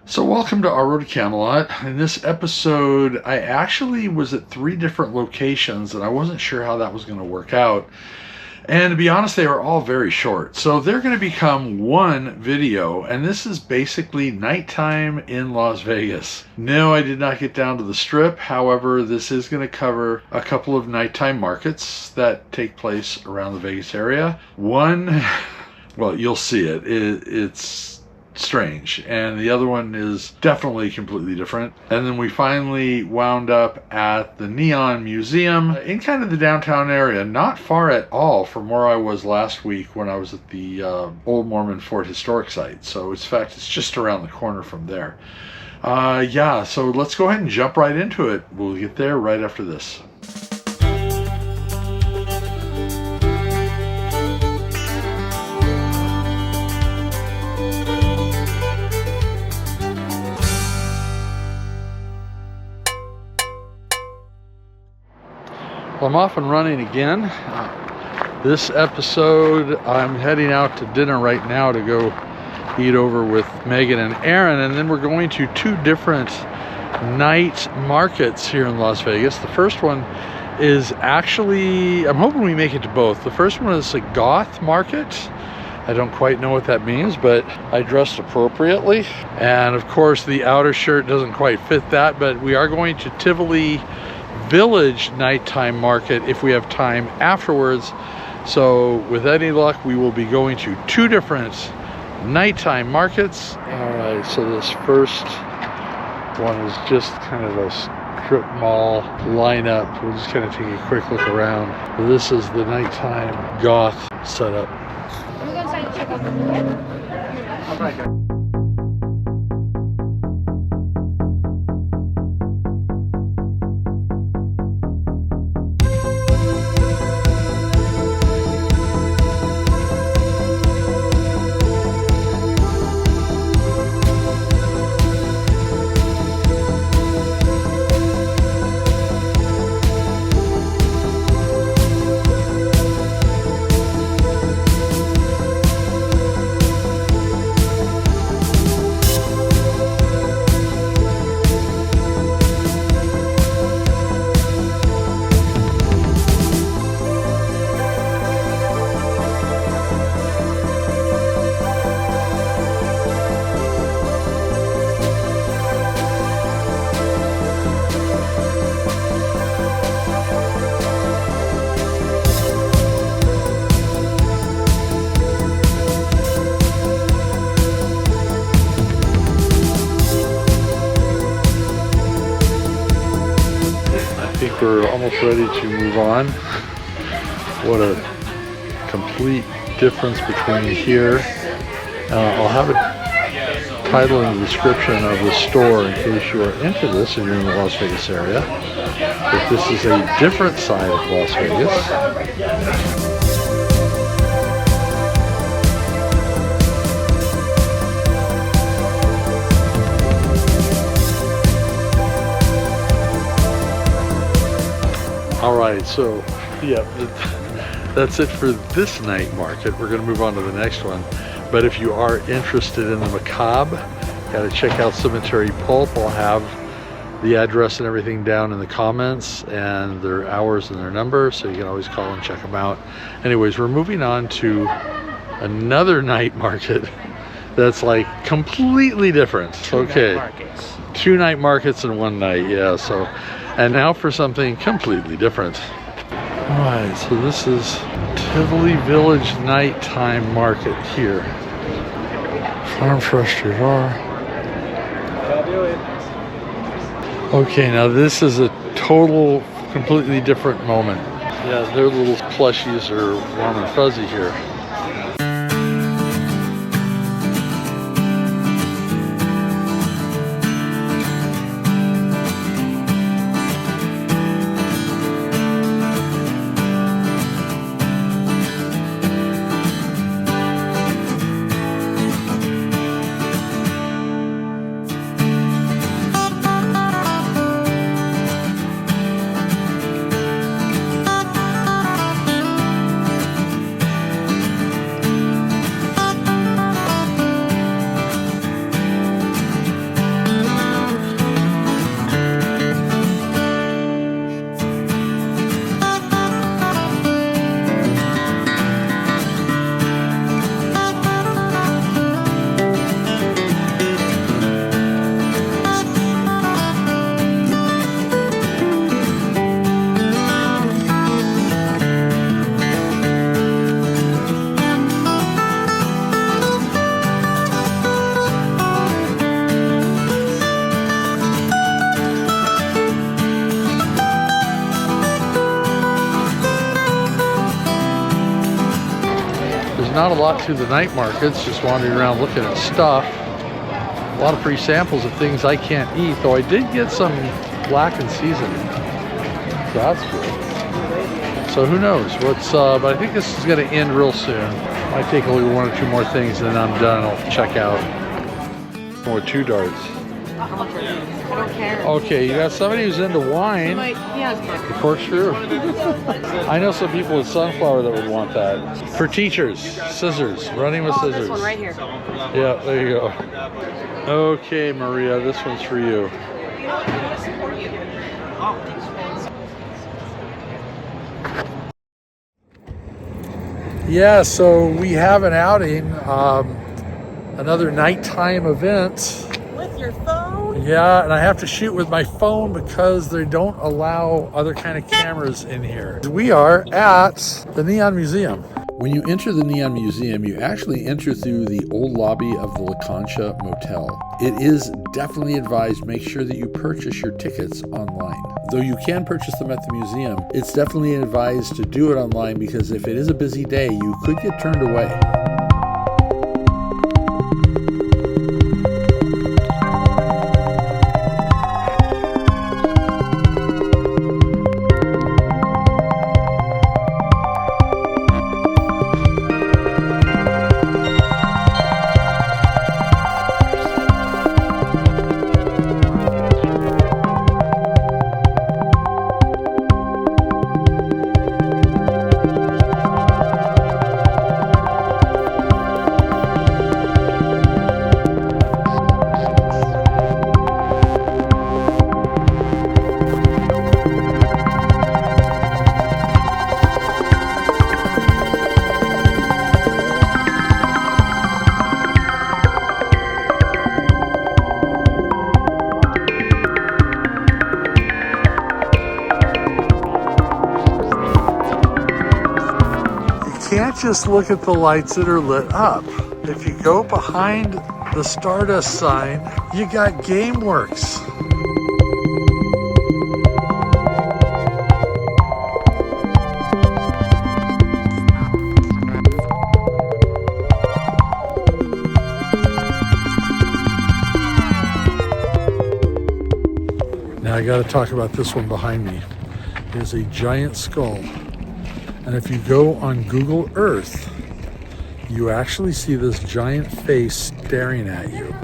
So welcome to Our Road to Camelot. In this episode, I actually was at 3 different locations and I wasn't sure how that was going to work out. And to be honest, they were all very short. So they're going to become one video, and this is basically nighttime in Las Vegas. No, I did not get down to the Strip. However, this is going to cover a couple of nighttime markets that take place around the Vegas area. One, well, you'll see it. It's strange, and the other one is definitely completely different. And then we finally wound up at the Neon Museum in kind of the downtown area, not far at all from where I was last week when I was at the Old Mormon Fort Historic Site. So in fact, it's just around the corner from there. Yeah, so let's go ahead and jump right into it. We'll get there right after this. Well, I'm off and running again. This episode, I'm heading out to dinner right now to go eat over with Megan and Aaron, and then we're going to 2 different night markets here in Las Vegas. The first one is actually, I'm hoping we make it to both. The first one is a goth market. I don't quite know what that means, but I dressed appropriately. And of course, the outer shirt doesn't quite fit that, but we are going to Tivoli Village nighttime market if we have time afterwards. So with any luck, we will be going to 2 different nighttime markets. All right, so this first one is just kind of a strip mall lineup. We'll just kind of take a quick look around. This is the nighttime goth setup. I'm going to check out the ticket. All right. We're almost ready to move on. What a complete difference between here. I'll have a title in the description of the store in case you are into this and you're in the Las Vegas area. But this is a different side of Las Vegas. All right, so yeah, that's it for this night market. We're going to move on to the next one. But if you are interested in the mccabe, got to check out Cemetery Pulp. I'll have the address and everything down in the comments and their hours and their number, so you can always call and check them out. Anyways, we're moving on to another night market that's like completely different. Okay, 2 night markets in one night, yeah. So. And now for something completely different. All right, so this is Tivoli Village nighttime market here. Farm Fresh Jar. Okay, now this is a total, completely different moment. Yeah, their little plushies are warm and fuzzy here. not a lot to the night markets, just wandering around looking at stuff. A lot of free samples of things I can't eat, though I did get some blackened seasoning. So that's good. So who knows what's, but I think this is going to end real soon. Might take a little one or two more things and then I'm done. I'll check out. With 2 darts. How much are these? I don't care. Okay, you got somebody who's into wine. Like, yeah, The corkscrew. I know some people with sunflower that would want that. For teachers, scissors, running with scissors. This one right here. Yeah, there you go. Okay, Maria, this one's for you. Yeah, so we have an outing, another nighttime event. With your phone? Yeah, and I have to shoot with my phone because they don't allow other kind of cameras in here. We are at the Neon Museum. When you enter the Neon Museum, you actually enter through the old lobby of the La Concha Motel. It is definitely advised make sure that you purchase your tickets online. Though you can purchase them at the museum, it's definitely advised to do it online because if it is a busy day, you could get turned away. Can't just look at the lights that are lit up. If you go behind the Stardust sign, you got GameWorks. Now I got to talk about this one behind me. It is a giant skull. And if you go on Google Earth, you actually see this giant face staring at you.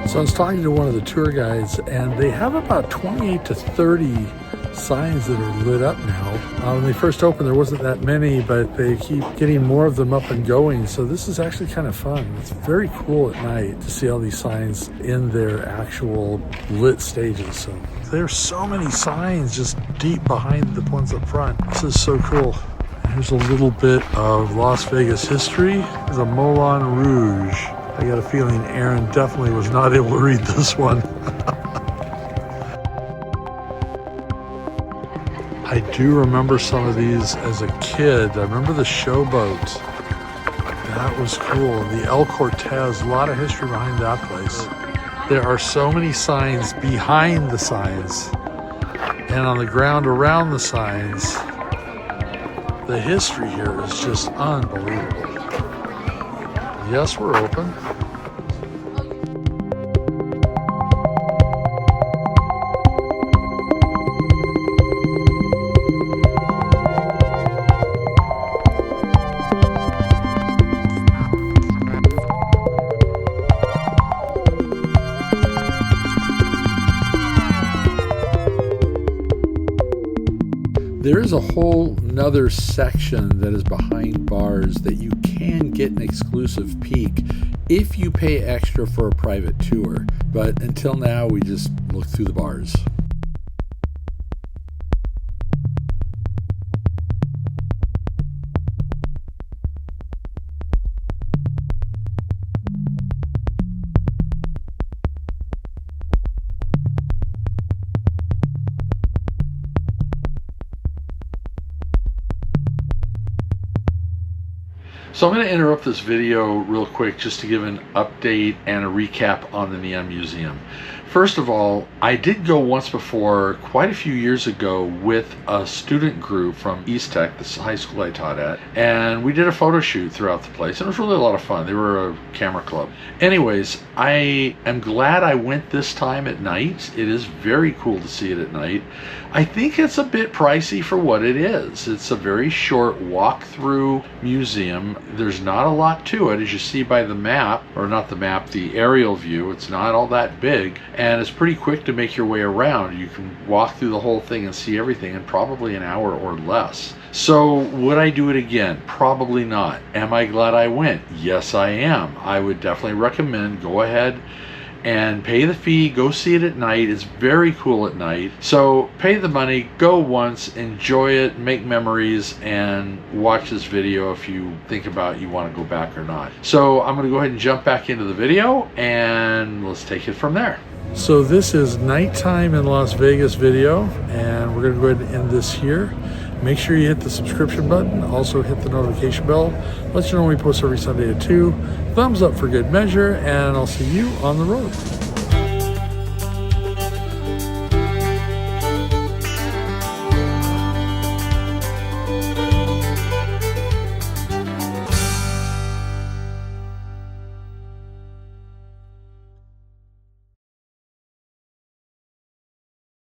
So I was talking to one of the tour guides, and they have about 28 to 30 signs that are lit up now. When they first opened, there wasn't that many, but they keep getting more of them up and going. So this is actually kind of fun. It's very cool at night to see all these signs in their actual lit stages. So there's so many signs just deep behind the ones up front. This is so cool. And here's a little bit of Las Vegas history. The Moulin Rouge. I got a feeling Aaron definitely was not able to read this one. I do remember some of these as a kid. I remember the Showboat. That was cool. The El Cortez, a lot of history behind that place. There are so many signs behind the signs and on the ground around the signs. The history here is just unbelievable. Yes, we're open. There is a whole nother section that is behind bars that you can get an exclusive peek if you pay extra for a private tour. But until now, we just look through the bars. So I'm going to interrupt this video real quick just to give an update and a recap on the Neon Museum. First of all, I did go once before, quite a few years ago, with a student group from East Tech, the high school I taught at, and we did a photo shoot throughout the place, and it was really a lot of fun. They were a camera club. Anyways, I am glad I went this time at night. It is very cool to see it at night. I think it's a bit pricey for what it is. It's a very short walk-through museum. There's not a lot to it, as you see by the map, or not the map, the aerial view. It's not all that big. And it's pretty quick to make your way around. You can walk through the whole thing and see everything in probably an hour or less. So would I do it again? Probably not. Am I glad I went? Yes, I am. I would definitely recommend go ahead and pay the fee, go see it at night. It's very cool at night. So pay the money, go once, enjoy it, make memories, and watch this video if you think about you want to go back or not. So I'm going to go ahead and jump back into the video and let's take it from there. So this is nighttime in Las Vegas video, and we're going to go ahead and end this here. Make sure you hit the subscription button. Also hit the notification bell. Let you know when we post every Sunday at 2. Thumbs up for good measure, and I'll see you on the road.